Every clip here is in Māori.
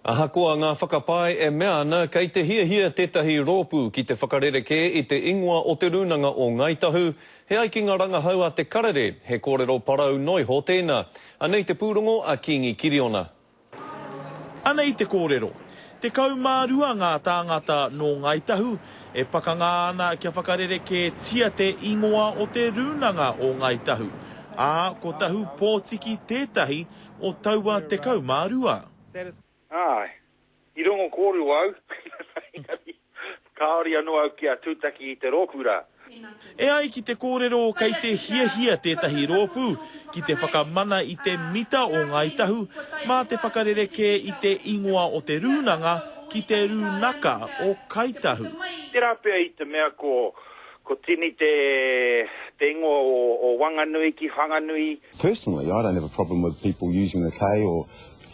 Ahakoa ngā whakapae e mea ana kei te hia tētahi rōpū ki te whakarereke i te ingoa o te runanga o Ngaitahu. He ai ki ngā rangahau a te karere, he kōrero parau noi ho tēnā. Anei te pūrongo a Kingi Kiriona. Anei te kōrero. Te kaumārua ngā tāngata no Ngaitahu e pakanga ana kia whakarereke tia te ingoa o te runanga o Ngaitahu. Ā, ko tahu pōtiki tētahi o taua te kaumārua. Ai, I rongo kōru au. Kāori anō au kia tūtaki I te rōpura. E ai ki te kōrero kei te hia tētahi rōpū, ki te whakamana I te mita o Ngaitahu, mā te whakarereke I te ingoa o te runanga ki te runaka o Kaitahu. Te rapea I te mea ko tini te ingoa o Wanganui ki Whanganui. Personally, I don't have a problem with people using the K or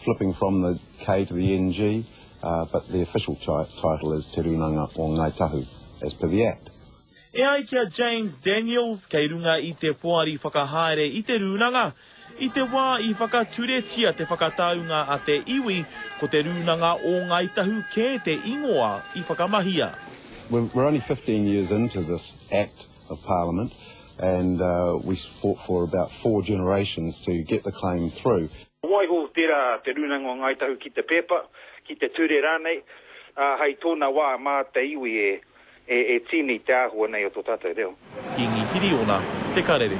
flipping from the K to the NG, but the official title is Te Runanga o Ngaitahu, as per the Act. E ai kia James Daniels, kei runga I te poari whakahaere I te runanga, I te wā I whakaturetia te whakataunga a te iwi, ko te runanga o Ngaitahu kē te ingoa I whakamahia. We're only 15 years into this Act of Parliament, and we fought for about 4 generations to get the claim through. Waiho tērā te runanga o Ngaitahu ki te pepa, ki te ture rānei, hei tōna wā mā te iwi e tini te āhua nei o tō tātou reo. Kingi Kiriona, te karere.